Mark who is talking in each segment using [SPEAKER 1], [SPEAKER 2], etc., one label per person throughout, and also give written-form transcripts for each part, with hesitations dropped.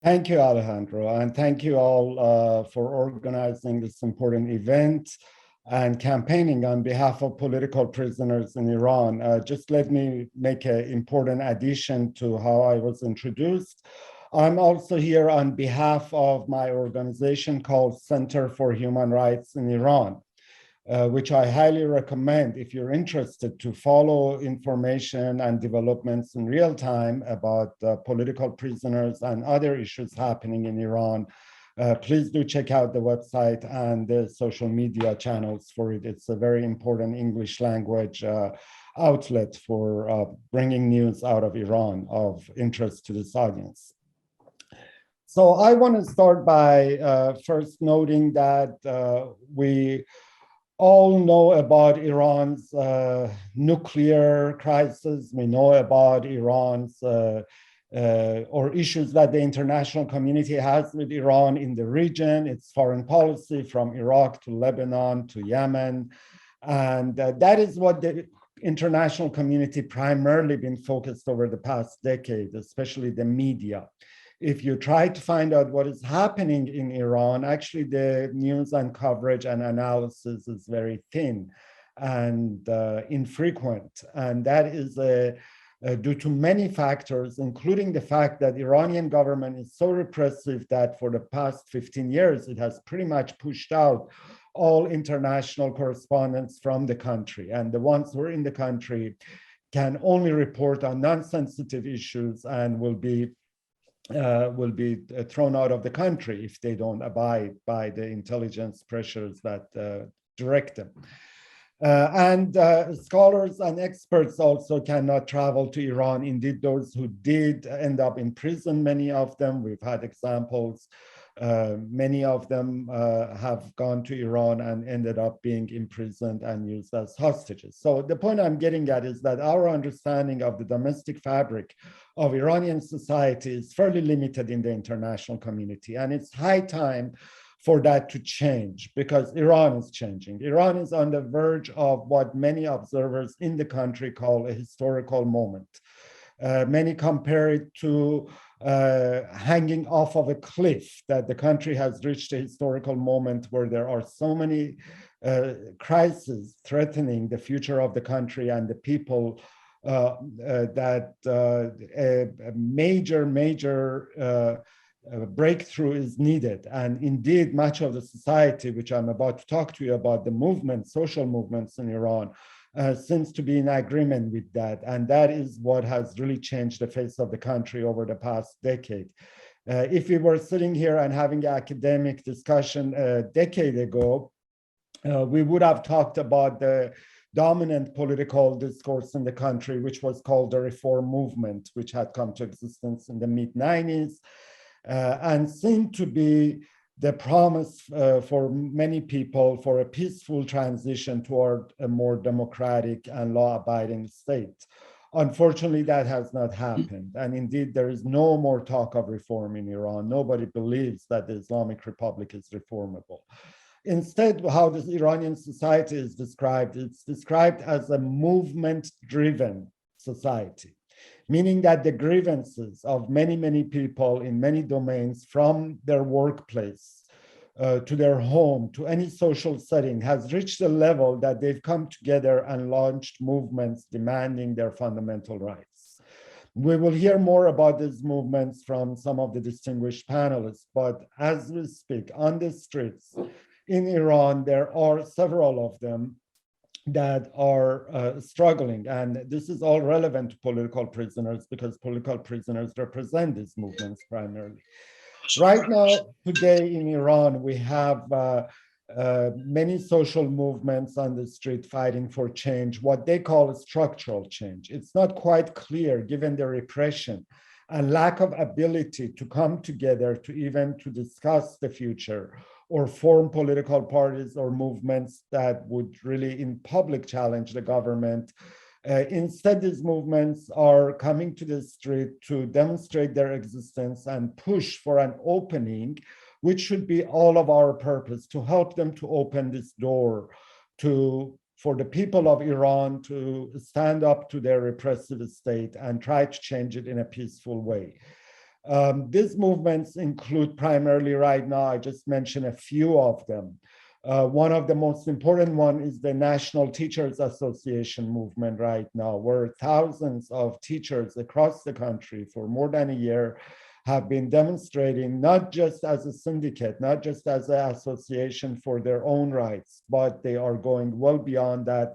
[SPEAKER 1] Thank you, Alejandro, and thank you all for organizing this important event and campaigning on behalf of political prisoners in Iran. Just let me make an important addition to how I was introduced. I'm also here on behalf of my organization called Center for Human Rights in Iran. Which I highly recommend if you're interested to follow information and developments in real time about political prisoners and other issues happening in Iran. Please do check out the website and the social media channels for it. It's a very important English language outlet for bringing news out of Iran of interest to this audience. So I want to start by first noting that we all know about Iran's nuclear crisis. We know about Iran's or issues that the international community has with Iran in the region, its foreign policy from Iraq to Lebanon to Yemen. And that is what the international community primarily been focused over the past decade, especially the media. If you try to find out what is happening in Iran, actually the news and coverage and analysis is very thin and infrequent. And that is due to many factors, including the fact that the Iranian government is so repressive that for the past 15 years, it has pretty much pushed out all international correspondents from the country. And the ones who are in the country can only report on non-sensitive issues and will be thrown out of the country if they don't abide by the intelligence pressures that direct them. And scholars and experts also cannot travel to Iran. Indeed, those who did end up in prison, many of them, we've had examples. Many of them have gone to Iran and ended up being imprisoned and used as hostages. So the point I'm getting at is that our understanding of the domestic fabric of Iranian society is fairly limited in the international community. And it's high time for that to change because Iran is changing. Iran is on the verge of what many observers in the country call a historical moment. Many compare it to hanging off of a cliff, that the country has reached a historical moment where there are so many crises threatening the future of the country and the people that a major breakthrough is needed. And indeed, much of the society, which I'm about to talk to you about, the movements, social movements in Iran, seems to be in agreement with that. And that is what has really changed the face of the country over the past decade. If we were sitting here and having an academic discussion a decade ago, we would have talked about the dominant political discourse in the country, which was called the reform movement, which had come to existence in the mid-90s and seemed to be the promise for many people for a peaceful transition toward a more democratic and law-abiding state. Unfortunately, that has not happened. And indeed, there is no more talk of reform in Iran. Nobody believes that the Islamic Republic is reformable. Instead, how the Iranian society is described, it's described as a movement-driven society, meaning that the grievances of many people in many domains, from their workplace to their home, to any social setting, has reached a level that they've come together and launched movements demanding their fundamental rights. We will hear more about these movements from some of the distinguished panelists, but as we speak, on the streets in Iran, there are several of them that are struggling. And this is all relevant to political prisoners because political prisoners represent these movements primarily. Right now, today in Iran, we have many social movements on the street fighting for change, what they call a structural change. It's not quite clear, given the repression and lack of ability to come together to even to discuss the future or form political parties or movements that would really in public challenge the government. Instead, these movements are coming to the street to demonstrate their existence and push for an opening, which should be all of our purpose, to help them to open this door for the people of Iran to stand up to their repressive state and try to change it in a peaceful way. These movements include primarily right now, I just mentioned a few of them. One of the most important one is the National Teachers Association movement right now, where thousands of teachers across the country for more than a year have been demonstrating, not just as a syndicate, not just as an association for their own rights, but they are going well beyond that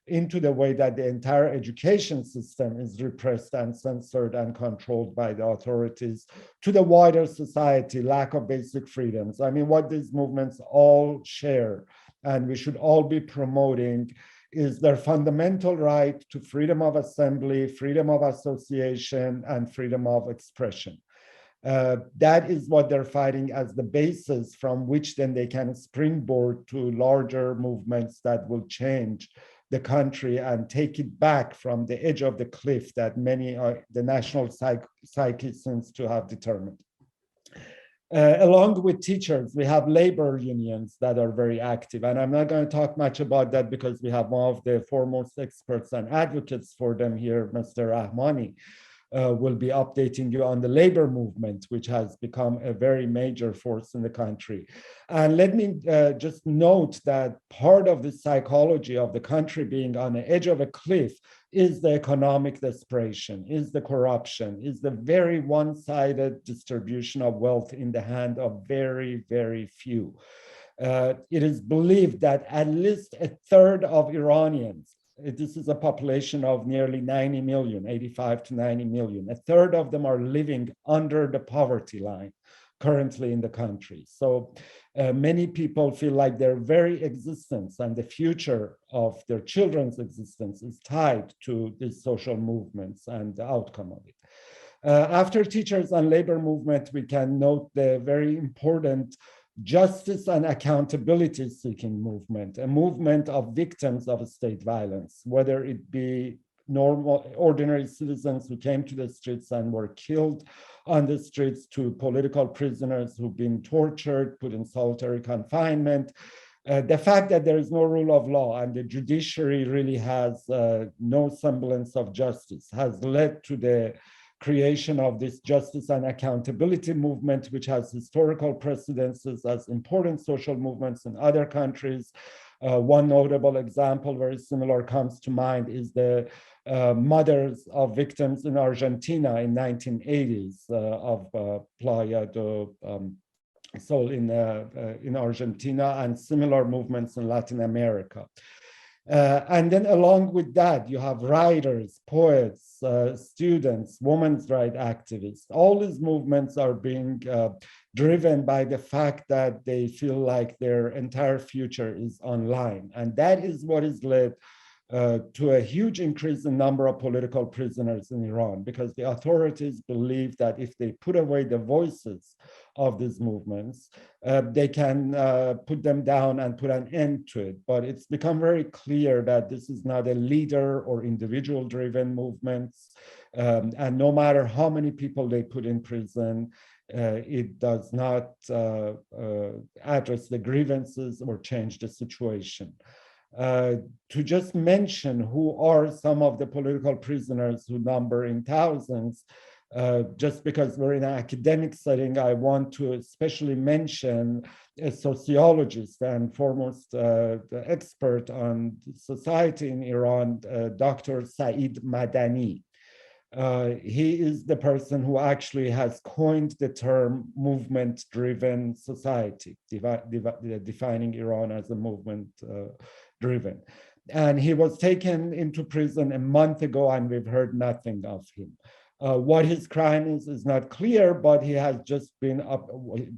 [SPEAKER 1] into the way that the entire education system is repressed and censored and controlled by the authorities, to the wider society, lack of basic freedoms. I mean, what these movements all share, and we should all be promoting, is their fundamental right to freedom of assembly, freedom of association, and freedom of expression. That is what they're fighting as the basis from which then they can springboard to larger movements that will change the country and take it back from the edge of the cliff that many the national psyche seems to have determined. Along with teachers, we have labor unions that are very active. And I'm not going to talk much about that because we have one of the foremost experts and advocates for them here, Mr. Rahmani, will be updating you on the labor movement, which has become a very major force in the country. And let me just note that part of the psychology of the country being on the edge of a cliff is the economic desperation, is the corruption, is the very one-sided distribution of wealth in the hand of very, very few. It is believed that at least a third of Iranians, this is a population of nearly 90 million, 85 to 90 million. A third of them are living under the poverty line currently in the country. So many people feel like their very existence and the future of their children's existence is tied to these social movements and the outcome of it. After teachers and labor movement, we can note the very important justice and accountability seeking movement, a movement of victims of state violence, whether it be normal, ordinary citizens who came to the streets and were killed on the streets, to political prisoners who've been tortured, put in solitary confinement. The fact that there is no rule of law and the judiciary really has no semblance of justice has led to the creation of this justice and accountability movement, which has historical precedences as important social movements in other countries. One notable example, very similar, comes to mind is the mothers of victims in Argentina in 1980s of Playa de Sol in Argentina, and similar movements in Latin America. And then along with that, you have writers, poets, students, women's rights activists. All these movements are being driven by the fact that they feel like their entire future is online. And that is what has led to a huge increase in number of political prisoners in Iran, because the authorities believe that if they put away the voices of these movements, they can put them down and put an end to it. But it's become very clear that this is not a leader or individual driven movements. And no matter how many people they put in prison, it does not address the grievances or change the situation. To just mention who are some of the political prisoners who number in thousands, just because we're in an academic setting, I want to especially mention a sociologist and foremost the expert on society in Iran, Dr. Saeed Madani. He is the person who actually has coined the term movement-driven society, defining Iran as a movement-driven. And he was taken into prison a month ago, and we've heard nothing of him. What his crime is not clear, but he has just been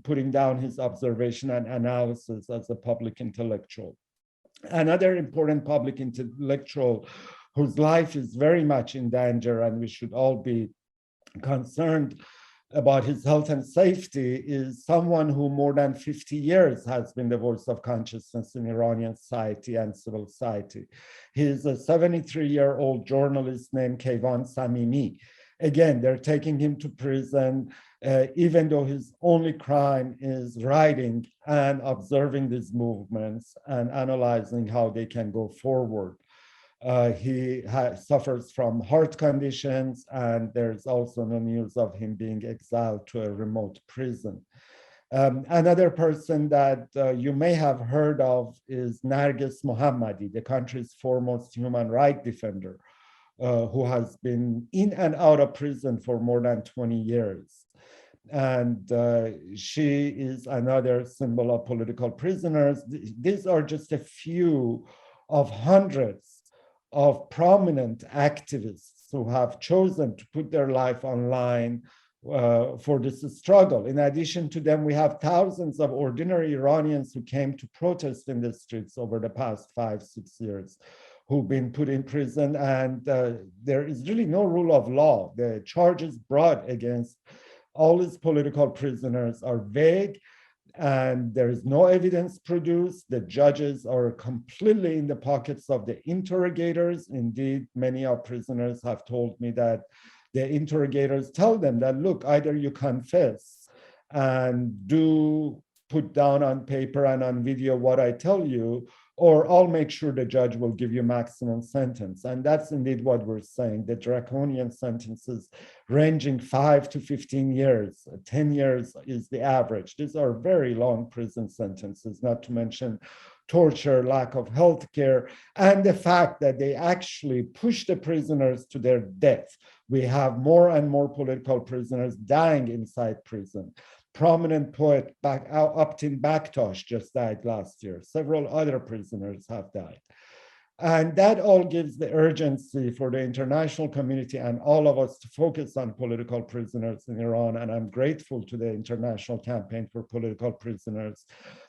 [SPEAKER 1] putting down his observation and analysis as a public intellectual. Another important public intellectual whose life is very much in danger, and we should all be concerned about his health and safety, is someone who more than 50 years has been the voice of consciousness in Iranian society and civil society. He is a 73-year-old journalist named Kayvan Samimi. Again, they're taking him to prison, even though his only crime is writing and observing these movements and analyzing how they can go forward. He suffers from heart conditions, and there's also no news of him being exiled to a remote prison. Another person that you may have heard of is Narges Mohammadi, the country's foremost human rights defender, who has been in and out of prison for more than 20 years. And she is another symbol of political prisoners. These are just a few of hundreds of prominent activists who have chosen to put their life online for this struggle. In addition to them, we have thousands of ordinary Iranians who came to protest in the streets over the past 5-6 years, who've been put in prison, and there is really no rule of law. The charges brought against all these political prisoners are vague, and there is no evidence produced. The judges are completely in the pockets of the interrogators. Indeed, many of prisoners have told me that the interrogators tell them that, look, either you confess and do put down on paper and on video what I tell you, or I'll make sure the judge will give you maximum sentence. And that's indeed what we're saying. The draconian sentences ranging 5 to 15 years, 10 years is the average. These are very long prison sentences, not to mention torture, lack of health care, and the fact that they actually push the prisoners to their death. We have more and more political prisoners dying inside prison. Prominent poet Upton Baktosh just died last year. Several other prisoners have died. And that all gives the urgency for the international community and all of us to focus on political prisoners in Iran. And I'm grateful to the International Campaign for Political Prisoners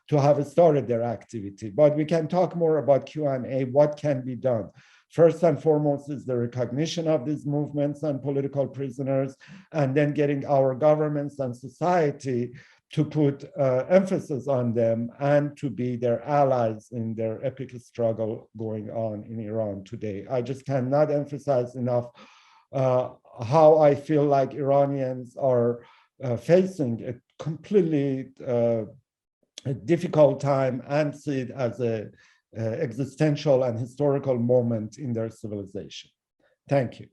[SPEAKER 1] to have started their activity. But we can talk more about Q&A, what can be done. First and foremost is the recognition of these movements and political prisoners, and then getting our governments and society to put emphasis on them and to be their allies in their epic struggle going on in Iran today. I just cannot emphasize enough how I feel like Iranians are facing a completely difficult time and see it as a existential and historical moment in their civilization. Thank you.